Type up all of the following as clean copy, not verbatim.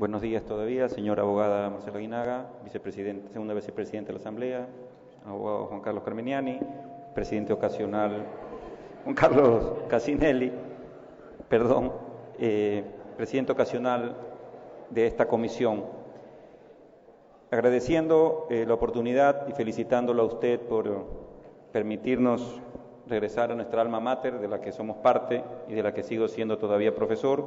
Buenos días todavía, señora abogada Marcela Guinaga, segunda vicepresidenta de la Asamblea, abogado Juan Carlos Carminiani, presidente ocasional Juan Carlos Casinelli, presidente ocasional de esta comisión. Agradeciendo la oportunidad y felicitándolo a usted por permitirnos regresar a nuestra alma mater, de la que somos parte y de la que sigo siendo todavía profesor,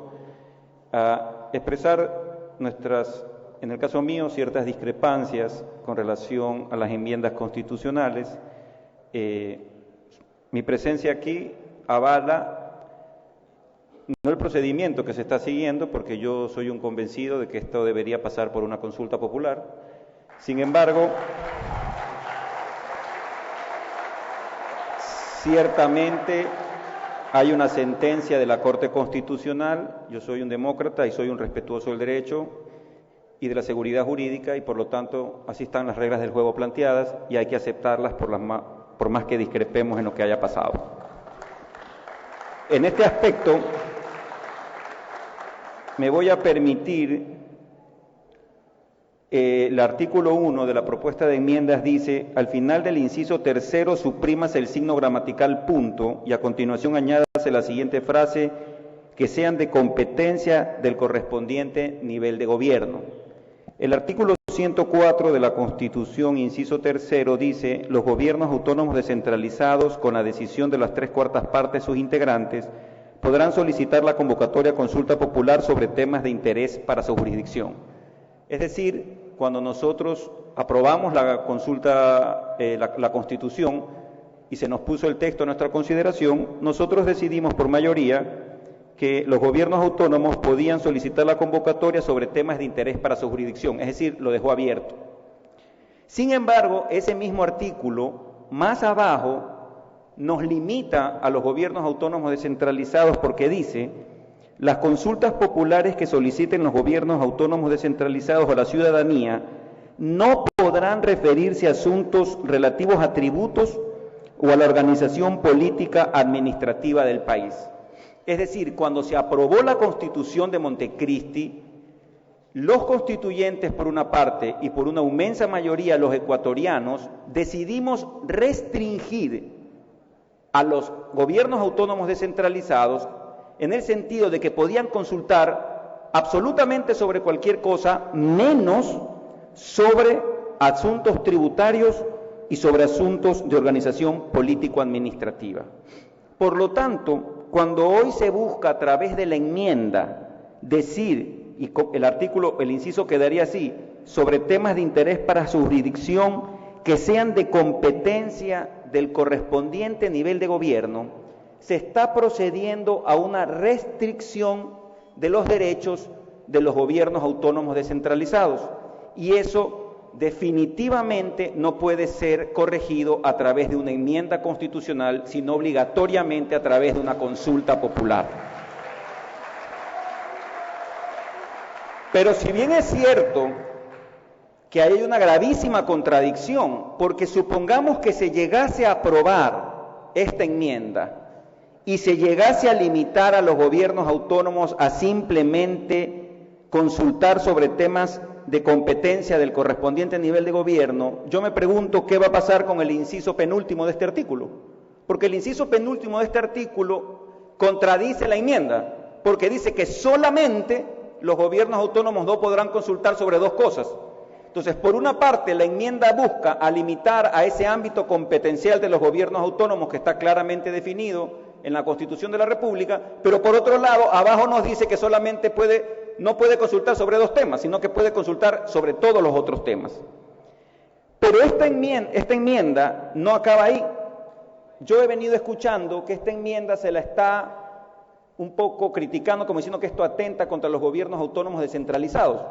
a expresar en el caso mío, ciertas discrepancias con relación a las enmiendas constitucionales. Mi presencia aquí avala no el procedimiento que se está siguiendo, porque yo soy un convencido de que esto debería pasar por una consulta popular. Sin embargo, ciertamente hay una sentencia de la Corte Constitucional. Yo soy un demócrata y soy un respetuoso del derecho y de la seguridad jurídica, y por lo tanto así están las reglas del juego planteadas y hay que aceptarlas por más que discrepemos en lo que haya pasado. En este aspecto me voy a permitir, el artículo 1 de la propuesta de enmiendas dice: al final del inciso tercero suprímase el signo gramatical punto y a continuación añádase la siguiente frase: que sean de competencia del correspondiente nivel de gobierno. El artículo 104 de la Constitución, inciso tercero, dice: los gobiernos autónomos descentralizados, con la decisión de las 3/4 partes de sus integrantes, podrán solicitar la convocatoria a consulta popular sobre temas de interés para su jurisdicción. Es decir, cuando nosotros aprobamos la consulta, la Constitución, y se nos puso el texto a nuestra consideración, nosotros decidimos por mayoría que los gobiernos autónomos podían solicitar la convocatoria sobre temas de interés para su jurisdicción, es decir, lo dejó abierto. Sin embargo, ese mismo artículo, más abajo, nos limita a los gobiernos autónomos descentralizados porque dice: las consultas populares que soliciten los gobiernos autónomos descentralizados a la ciudadanía no podrán referirse a asuntos relativos a tributos o a la organización política administrativa del país. Es decir, cuando se aprobó la Constitución de Montecristi, los constituyentes por una parte y por una inmensa mayoría los ecuatorianos decidimos restringir a los gobiernos autónomos descentralizados en el sentido de que podían consultar absolutamente sobre cualquier cosa, menos sobre asuntos tributarios y sobre asuntos de organización político-administrativa. Por lo tanto, cuando hoy se busca a través de la enmienda decir, y el inciso quedaría así: sobre temas de interés para su jurisdicción que sean de competencia del correspondiente nivel de gobierno, se está procediendo a una restricción de los derechos de los gobiernos autónomos descentralizados, y eso definitivamente no puede ser corregido a través de una enmienda constitucional, sino obligatoriamente a través de una consulta popular. Pero si bien es cierto que hay una gravísima contradicción, porque supongamos que se llegase a aprobar esta enmienda y se llegase a limitar a los gobiernos autónomos a simplemente consultar sobre temas de competencia del correspondiente nivel de gobierno, yo me pregunto qué va a pasar con el inciso penúltimo de este artículo, porque el inciso penúltimo de este artículo contradice la enmienda, porque dice que solamente los gobiernos autónomos no podrán consultar sobre dos cosas. Entonces, por una parte, la enmienda busca a limitar a ese ámbito competencial de los gobiernos autónomos que está claramente definido en la Constitución de la República, pero por otro lado, abajo nos dice que solamente no puede consultar sobre dos temas, sino que puede consultar sobre todos los otros temas. Pero esta enmienda no acaba ahí. Yo he venido escuchando que esta enmienda se la está un poco criticando, como diciendo que esto atenta contra los gobiernos autónomos descentralizados.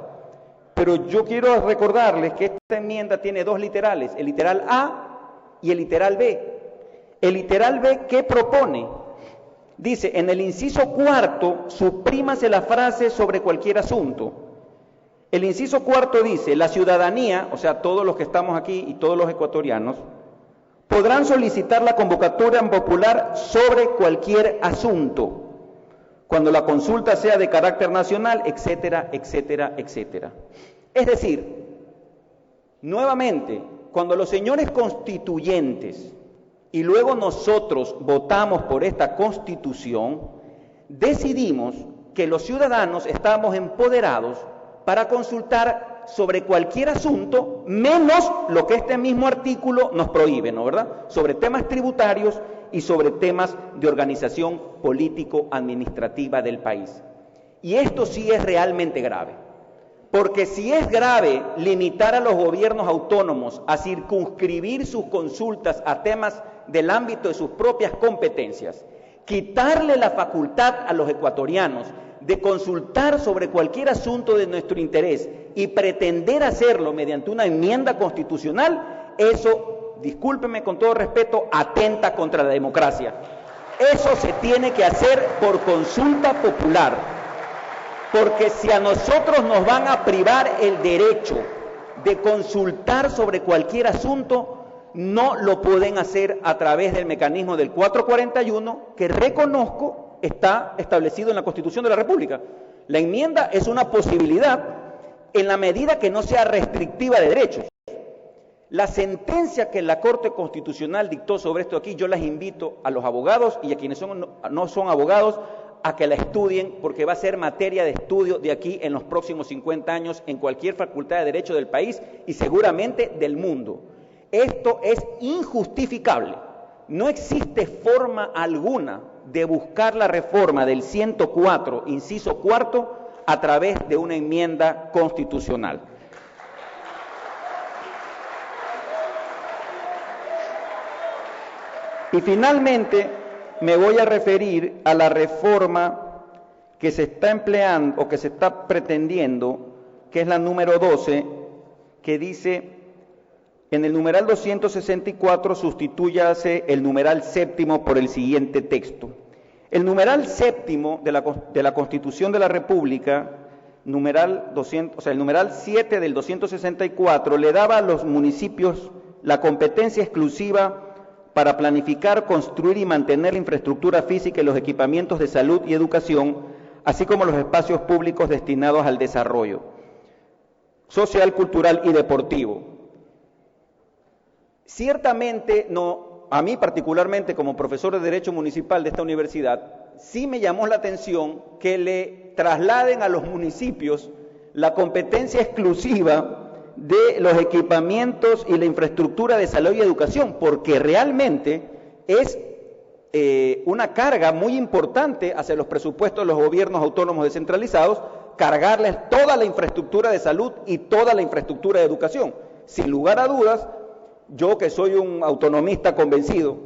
Pero yo quiero recordarles que esta enmienda tiene dos literales, el literal A y el literal B. El literal B, ¿qué propone? Dice: en el inciso cuarto, suprímase la frase sobre cualquier asunto. El inciso cuarto dice: la ciudadanía, o sea, todos los que estamos aquí y todos los ecuatorianos, podrán solicitar la convocatoria popular sobre cualquier asunto. cuando la consulta sea de carácter nacional, etcétera, etcétera, etcétera. Es decir, nuevamente, cuando los señores constituyentes y luego nosotros votamos por esta Constitución, decidimos que los ciudadanos estamos empoderados para consultar sobre cualquier asunto, menos lo que este mismo artículo nos prohíbe, ¿no verdad? Sobre temas tributarios y sobre temas de organización político-administrativa del país. Y esto sí es realmente grave, porque si es grave limitar a los gobiernos autónomos a circunscribir sus consultas a temas del ámbito de sus propias competencias, quitarle la facultad a los ecuatorianos de consultar sobre cualquier asunto de nuestro interés y pretender hacerlo mediante una enmienda constitucional, eso, discúlpeme con todo respeto, atenta contra la democracia. Eso se tiene que hacer por consulta popular, porque si a nosotros nos van a privar el derecho de consultar sobre cualquier asunto, no lo pueden hacer a través del mecanismo del 441, que reconozco está establecido en la Constitución de la República. La enmienda es una posibilidad en la medida que no sea restrictiva de derechos. La sentencia que la Corte Constitucional dictó sobre esto aquí, yo las invito a los abogados y a quienes no son abogados a que la estudien, porque va a ser materia de estudio de aquí en los próximos 50 años en cualquier facultad de derecho del país y seguramente del mundo. Esto es injustificable. No existe forma alguna de buscar la reforma del 104, inciso cuarto, a través de una enmienda constitucional. Y finalmente me voy a referir a la reforma que se está empleando o que se está pretendiendo, que es la número 12, que dice: en el numeral 264 sustitúyase el numeral séptimo por el siguiente texto. El numeral séptimo de la Constitución de la República, el numeral 7 del 264, le daba a los municipios la competencia exclusiva para planificar, construir y mantener la infraestructura física y los equipamientos de salud y educación, así como los espacios públicos destinados al desarrollo social, cultural y deportivo. Ciertamente, a mí particularmente como profesor de Derecho Municipal de esta universidad, sí me llamó la atención que le trasladen a los municipios la competencia exclusiva de los equipamientos y la infraestructura de salud y educación, porque realmente es una carga muy importante hacia los presupuestos de los gobiernos autónomos descentralizados, cargarles toda la infraestructura de salud y toda la infraestructura de educación. Sin lugar a dudas, yo que soy un autonomista convencido,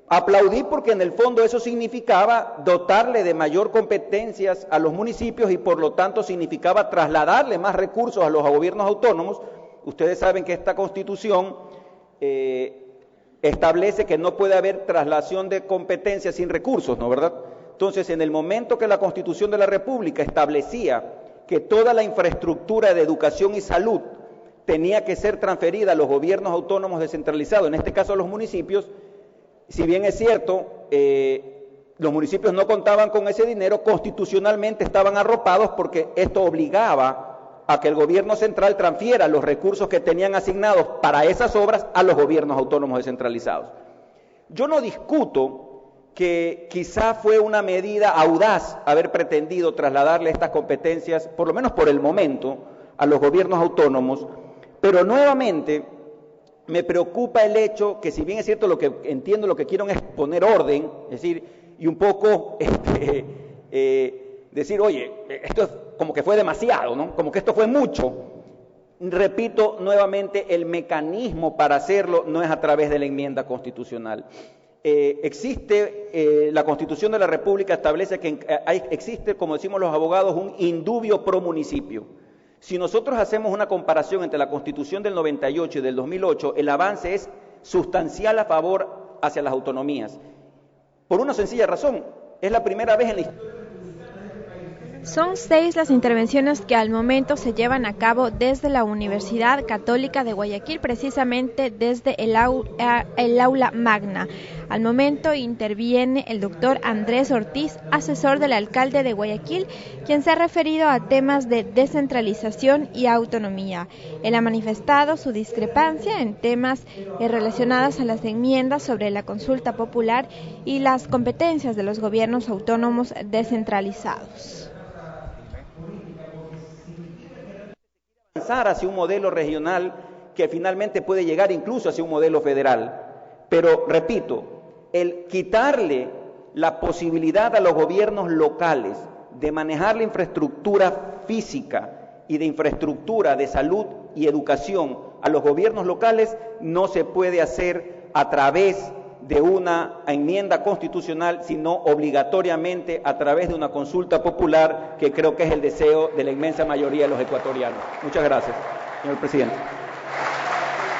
aplaudí porque en el fondo eso significaba dotarle de mayor competencias a los municipios y por lo tanto significaba trasladarle más recursos a los gobiernos autónomos. Ustedes saben que esta Constitución establece que no puede haber traslación de competencias sin recursos, ¿no verdad? Entonces, en el momento que la Constitución de la República establecía que toda la infraestructura de educación y salud tenía que ser transferida a los gobiernos autónomos descentralizados, en este caso a los municipios, si bien es cierto, los municipios no contaban con ese dinero, constitucionalmente estaban arropados porque esto obligaba a que el gobierno central transfiera los recursos que tenían asignados para esas obras a los gobiernos autónomos descentralizados. Yo no discuto que quizá fue una medida audaz haber pretendido trasladarle estas competencias, por lo menos por el momento, a los gobiernos autónomos, pero nuevamente me preocupa el hecho que, si bien es cierto, lo que entiendo, lo que quieren es poner orden, es decir, y un poco decir, oye, esto es como que fue demasiado, ¿no? Como que esto fue mucho. Repito nuevamente, el mecanismo para hacerlo no es a través de la enmienda constitucional. La Constitución de la República establece que existe, como decimos los abogados, un indubio pro municipio. Si nosotros hacemos una comparación entre la Constitución del 98 y del 2008, el avance es sustancial a favor hacia las autonomías. Por una sencilla razón, es la primera vez en la historia republicana de este país Son 6 las intervenciones que al momento se llevan a cabo desde la Universidad Católica de Guayaquil, precisamente desde el aula magna. Al momento interviene el doctor Andrés Ortiz, asesor del alcalde de Guayaquil, quien se ha referido a temas de descentralización y autonomía. Él ha manifestado su discrepancia en temas relacionados a las enmiendas sobre la consulta popular y las competencias de los gobiernos autónomos descentralizados. Avanzar hacia un modelo regional que finalmente puede llegar incluso hacia un modelo federal. Pero, repito, el quitarle la posibilidad a los gobiernos locales de manejar la infraestructura física y de infraestructura de salud y educación a los gobiernos locales no se puede hacer a través de una enmienda constitucional, sino obligatoriamente a través de una consulta popular, que creo que es el deseo de la inmensa mayoría de los ecuatorianos. Muchas gracias, señor presidente.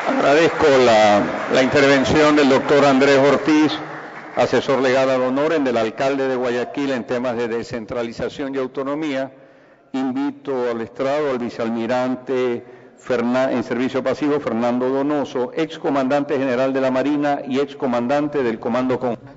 Agradezco la intervención del doctor Andrés Ortiz, asesor legal ad honorem del alcalde de Guayaquil en temas de descentralización y autonomía. Invito al estrado al vicealmirante en servicio pasivo Fernando Donoso, excomandante general de la Marina y excomandante del Comando Conjunto.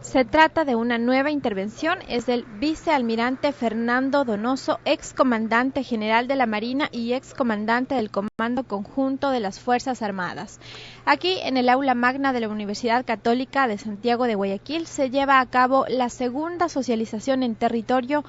Se trata de una nueva intervención, es del vicealmirante Fernando Donoso, excomandante general de la Marina y excomandante del Comando Conjunto de las Fuerzas Armadas. Aquí, en el aula magna de la Universidad Católica de Santiago de Guayaquil, se lleva a cabo la segunda socialización en territorio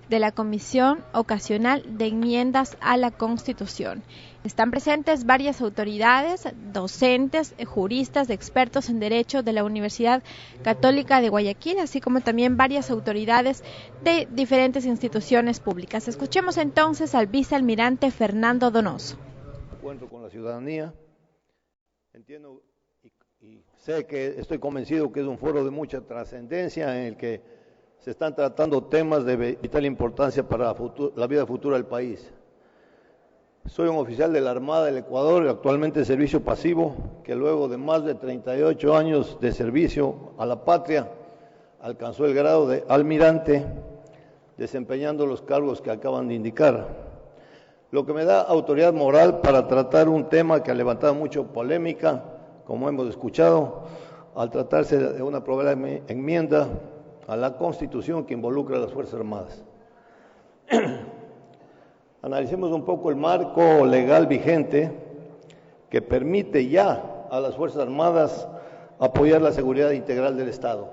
de la Comisión Ocasional de Enmiendas a la Constitución. Están presentes varias autoridades, docentes, juristas, expertos en Derecho de la Universidad Católica de Guayaquil, así como también varias autoridades de diferentes instituciones públicas. Escuchemos entonces al vicealmirante Fernando Donoso. Encuentro con la ciudadanía. Entiendo y sé que estoy convencido que es un foro de mucha trascendencia en el que se están tratando temas de vital importancia para la vida futura del país. Soy un oficial de la Armada del Ecuador, actualmente en servicio pasivo, que luego de más de 38 años de servicio a la patria, alcanzó el grado de almirante, desempeñando los cargos que acaban de indicar. Lo que me da autoridad moral para tratar un tema que ha levantado mucha polémica, como hemos escuchado, al tratarse de una probable enmienda a la Constitución que involucra a las Fuerzas Armadas. Analicemos un poco el marco legal vigente que permite ya a las Fuerzas Armadas apoyar la seguridad integral del Estado.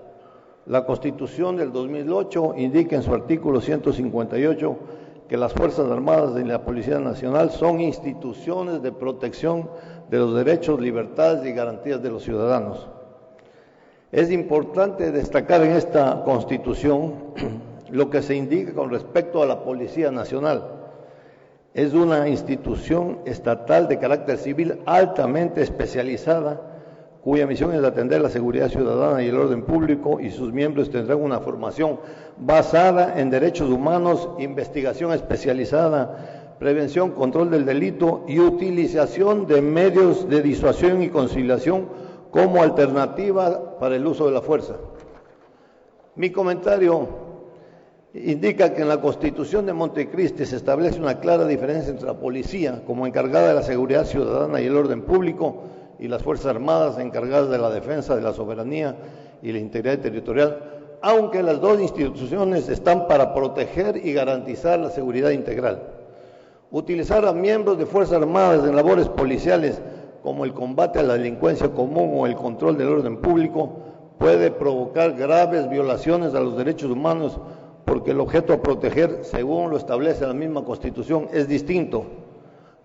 La Constitución del 2008 indica en su artículo 158 que las Fuerzas Armadas y la Policía Nacional son instituciones de protección de los derechos, libertades y garantías de los ciudadanos. Es importante destacar en esta Constitución lo que se indica con respecto a la Policía Nacional. Es una institución estatal de carácter civil altamente especializada, cuya misión es atender la seguridad ciudadana y el orden público, y sus miembros tendrán una formación basada en derechos humanos, investigación especializada, prevención, control del delito y utilización de medios de disuasión y conciliación como alternativa para el uso de la fuerza. Mi comentario indica que en la Constitución de Montecristi se establece una clara diferencia entre la policía, como encargada de la seguridad ciudadana y el orden público, y las Fuerzas Armadas, encargadas de la defensa de la soberanía y la integridad territorial, aunque las dos instituciones están para proteger y garantizar la seguridad integral. Utilizar a miembros de Fuerzas Armadas en labores policiales como el combate a la delincuencia común o el control del orden público, puede provocar graves violaciones a los derechos humanos, porque el objeto a proteger, según lo establece la misma Constitución, es distinto.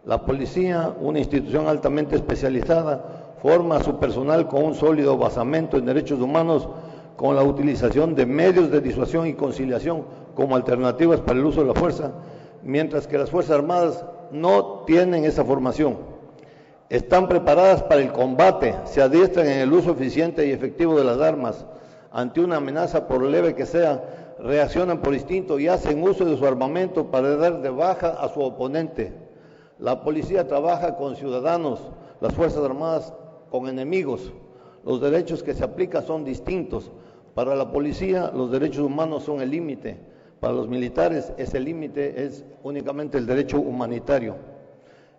La policía, una institución altamente especializada, forma a su personal con un sólido basamento en derechos humanos, con la utilización de medios de disuasión y conciliación como alternativas para el uso de la fuerza, mientras que las Fuerzas Armadas no tienen esa formación. Están preparadas para el combate, se adiestran en el uso eficiente y efectivo de las armas. Ante una amenaza, por leve que sea, reaccionan por instinto y hacen uso de su armamento para dar de baja a su oponente. La policía trabaja con ciudadanos, las Fuerzas Armadas con enemigos. Los derechos que se aplican son distintos. Para la policía, los derechos humanos son el límite. Para los militares ese límite es únicamente el derecho humanitario.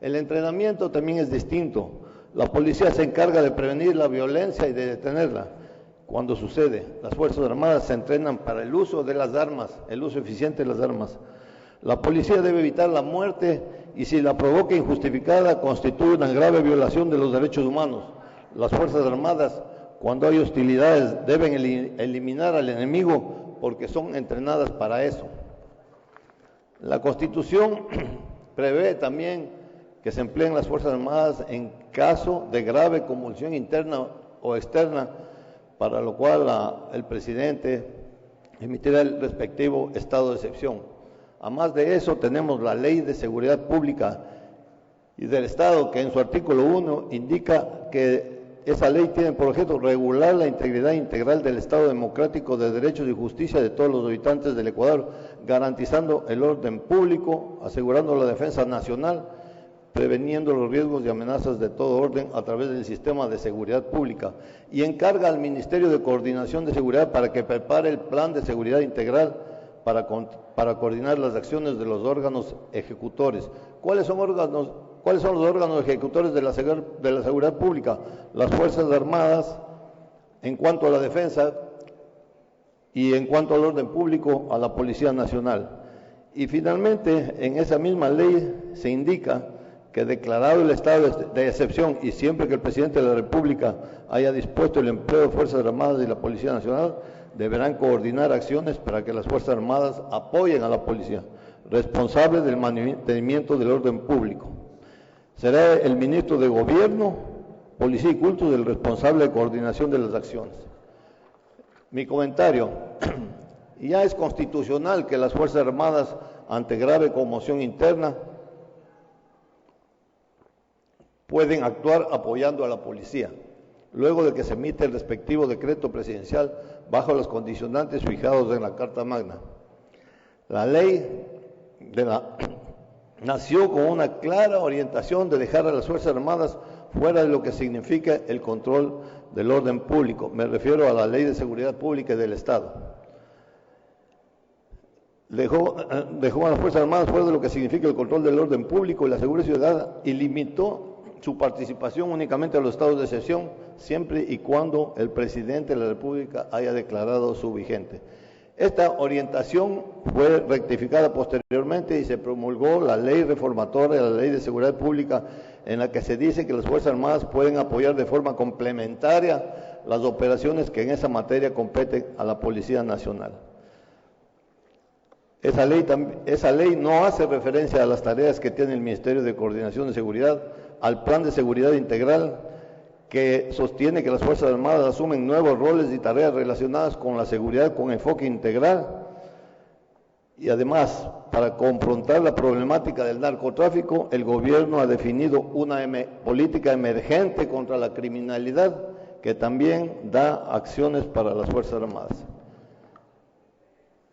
El entrenamiento también es distinto. La policía se encarga de prevenir la violencia y de detenerla. Cuando sucede, las Fuerzas Armadas se entrenan para el uso de las armas, el uso eficiente de las armas. La policía debe evitar la muerte y si la provoca injustificada constituye una grave violación de los derechos humanos. Las Fuerzas Armadas, cuando hay hostilidades, deben eliminar al enemigo porque son entrenadas para eso. La Constitución prevé también que se empleen las Fuerzas Armadas en caso de grave convulsión interna o externa, para lo cual el presidente emitirá el respectivo estado de excepción. Además de eso, tenemos la Ley de Seguridad Pública y del Estado, que en su artículo 1 indica que esa ley tiene por objeto regular la integridad integral del Estado democrático de derechos y justicia de todos los habitantes del Ecuador, garantizando el orden público, asegurando la defensa nacional, preveniendo los riesgos y amenazas de todo orden a través del sistema de seguridad pública, y encarga al Ministerio de Coordinación de Seguridad para que prepare el plan de seguridad integral para coordinar las acciones de los órganos ejecutores. ¿Cuáles son los órganos ejecutores de la seguridad pública? Las Fuerzas Armadas, en cuanto a la defensa, y en cuanto al orden público, a la Policía Nacional. Y finalmente, en esa misma ley se indica que declarado el estado de excepción y siempre que el presidente de la República haya dispuesto el empleo de Fuerzas Armadas y la Policía Nacional, deberán coordinar acciones para que las Fuerzas Armadas apoyen a la policía, responsable del mantenimiento del orden público. Será el ministro de Gobierno, Policía y Cultos el responsable de coordinación de las acciones. Mi comentario, ya es constitucional que las Fuerzas Armadas, ante grave conmoción interna, pueden actuar apoyando a la policía, luego de que se emite el respectivo decreto presidencial bajo los condicionantes fijados en la Carta Magna. La ley nació con una clara orientación de dejar a las Fuerzas Armadas fuera de lo que significa el control del orden público. Me refiero a la Ley de Seguridad Pública y del Estado. Dejó a las Fuerzas Armadas fuera de lo que significa el control del orden público y la seguridad ciudadana y limitó su participación únicamente a los estados de excepción, siempre y cuando el presidente de la República haya declarado su vigente. Esta orientación fue rectificada posteriormente y se promulgó la ley reformatoria de la Ley de Seguridad Pública, en la que se dice que las Fuerzas Armadas pueden apoyar de forma complementaria las operaciones que en esa materia competen a la Policía Nacional. Esa ley no hace referencia a las tareas que tiene el Ministerio de Coordinación de Seguridad, al Plan de Seguridad Integral, que sostiene que las Fuerzas Armadas asumen nuevos roles y tareas relacionadas con la seguridad con enfoque integral, y además, para confrontar la problemática del narcotráfico, el gobierno ha definido una política emergente contra la criminalidad, que también da acciones para las Fuerzas Armadas.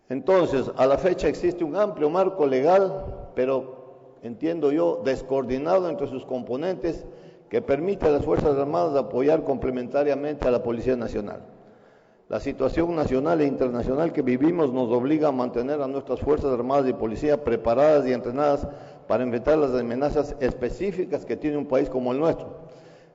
Entonces, a la fecha existe un amplio marco legal, pero entiendo yo, descoordinado entre sus componentes, que permite a las Fuerzas Armadas apoyar complementariamente a la Policía Nacional. La situación nacional e internacional que vivimos nos obliga a mantener a nuestras Fuerzas Armadas y Policía preparadas y entrenadas para enfrentar las amenazas específicas que tiene un país como el nuestro,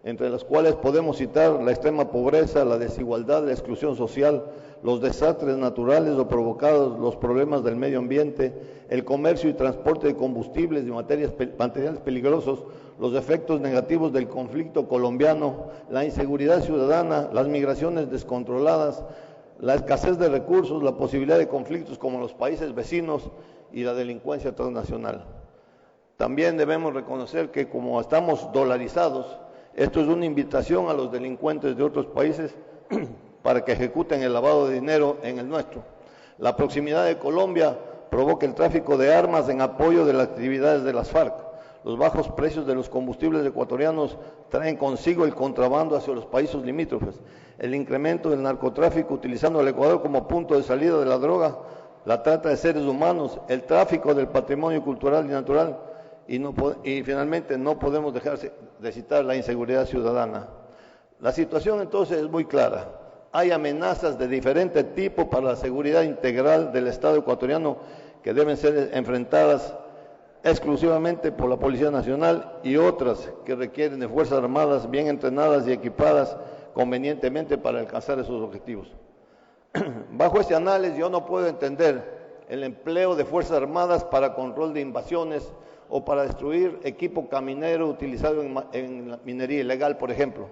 entre las cuales podemos citar la extrema pobreza, la desigualdad, la exclusión social, los desastres naturales o provocados, los problemas del medio ambiente, el comercio y transporte de combustibles y materiales peligrosos, los efectos negativos del conflicto colombiano, la inseguridad ciudadana, las migraciones descontroladas, la escasez de recursos, la posibilidad de conflictos como los países vecinos y la delincuencia transnacional. También debemos reconocer que como estamos dolarizados, esto es una invitación a los delincuentes de otros países para que ejecuten el lavado de dinero en el nuestro. La proximidad de Colombia provoca el tráfico de armas en apoyo de las actividades de las FARC. Los bajos precios de los combustibles ecuatorianos traen consigo el contrabando hacia los países limítrofes. El incremento del narcotráfico utilizando al Ecuador como punto de salida de la droga, la trata de seres humanos, el tráfico del patrimonio cultural y natural y finalmente no podemos dejar de citar la inseguridad ciudadana. La situación entonces es muy clara. Hay amenazas de diferente tipo para la seguridad integral del Estado ecuatoriano que deben ser enfrentadas exclusivamente por la Policía Nacional y otras que requieren de Fuerzas Armadas bien entrenadas y equipadas convenientemente para alcanzar esos objetivos. Bajo este análisis yo no puedo entender el empleo de Fuerzas Armadas para control de invasiones o para destruir equipo caminero utilizado en la minería ilegal, por ejemplo.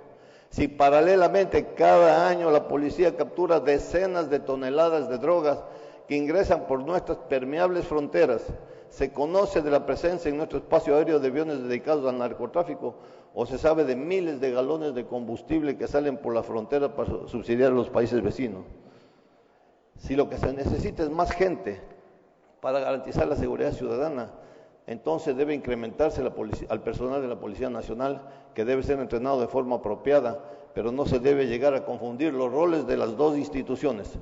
Si paralelamente cada año la policía captura decenas de toneladas de drogas que ingresan por nuestras permeables fronteras, se conoce de la presencia en nuestro espacio aéreo de aviones dedicados al narcotráfico o se sabe de miles de galones de combustible que salen por la frontera para subsidiar a los países vecinos. Si lo que se necesita es más gente para garantizar la seguridad ciudadana, entonces debe incrementarse al personal de la Policía Nacional, que debe ser entrenado de forma apropiada, pero no se debe llegar a confundir los roles de las dos instituciones.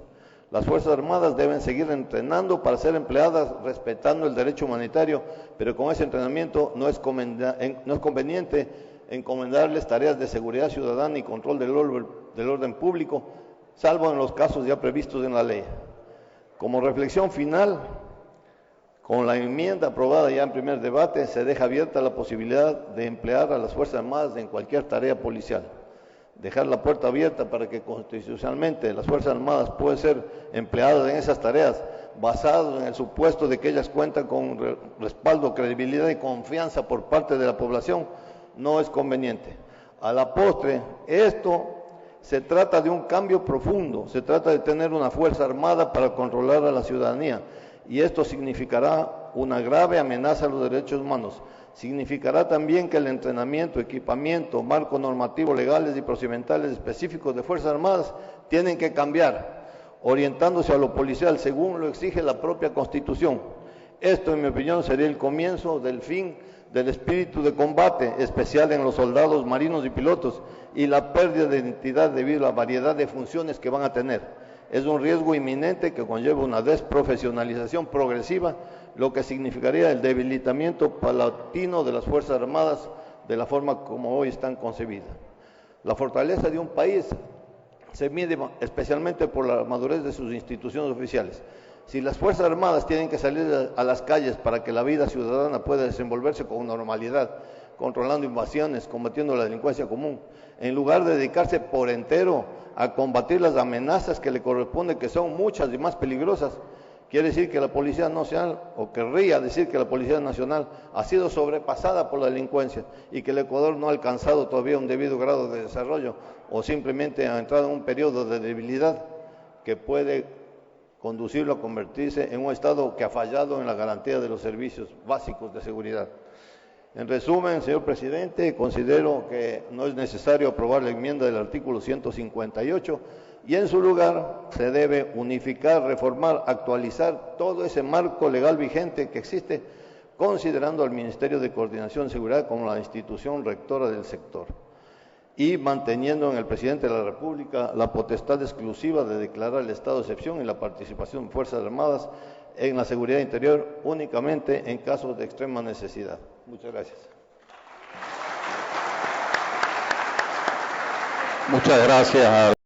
Las Fuerzas Armadas deben seguir entrenando para ser empleadas respetando el derecho humanitario, pero con ese entrenamiento no es conveniente encomendarles tareas de seguridad ciudadana y control del orden público, salvo en los casos ya previstos en la ley. Como reflexión final, con la enmienda aprobada ya en primer debate, se deja abierta la posibilidad de emplear a las Fuerzas Armadas en cualquier tarea policial. Dejar la puerta abierta para que constitucionalmente las Fuerzas Armadas puedan ser empleadas en esas tareas, basado en el supuesto de que ellas cuentan con respaldo, credibilidad y confianza por parte de la población, no es conveniente. A la postre, esto se trata de un cambio profundo, se trata de tener una Fuerza Armada para controlar a la ciudadanía, y esto significará una grave amenaza a los derechos humanos. Significará también que el entrenamiento, equipamiento, marco normativo legales y procedimentales específicos de Fuerzas Armadas tienen que cambiar, orientándose a lo policial según lo exige la propia Constitución. Esto, en mi opinión, sería el comienzo del fin del espíritu de combate, especial en los soldados, marinos y pilotos, y la pérdida de identidad debido a la variedad de funciones que van a tener. Es un riesgo inminente que conlleva una desprofesionalización progresiva, lo que significaría el debilitamiento paulatino de las Fuerzas Armadas de la forma como hoy están concebidas. La fortaleza de un país se mide especialmente por la madurez de sus instituciones oficiales. Si las Fuerzas Armadas tienen que salir a las calles para que la vida ciudadana pueda desenvolverse con normalidad, controlando invasiones, combatiendo la delincuencia común, en lugar de dedicarse por entero a combatir las amenazas que le corresponden, que son muchas y más peligrosas, quiere decir que la Policía Nacional, o querría decir que la Policía Nacional ha sido sobrepasada por la delincuencia y que el Ecuador no ha alcanzado todavía un debido grado de desarrollo o simplemente ha entrado en un periodo de debilidad que puede conducirlo a convertirse en un Estado que ha fallado en la garantía de los servicios básicos de seguridad. En resumen, señor presidente, considero que no es necesario aprobar la enmienda del artículo 158 y en su lugar se debe unificar, reformar, actualizar todo ese marco legal vigente que existe, considerando al Ministerio de Coordinación y Seguridad como la institución rectora del sector y manteniendo en el Presidente de la República la potestad exclusiva de declarar el estado de excepción y la participación de Fuerzas Armadas en la seguridad interior únicamente en casos de extrema necesidad. Muchas gracias. Muchas gracias.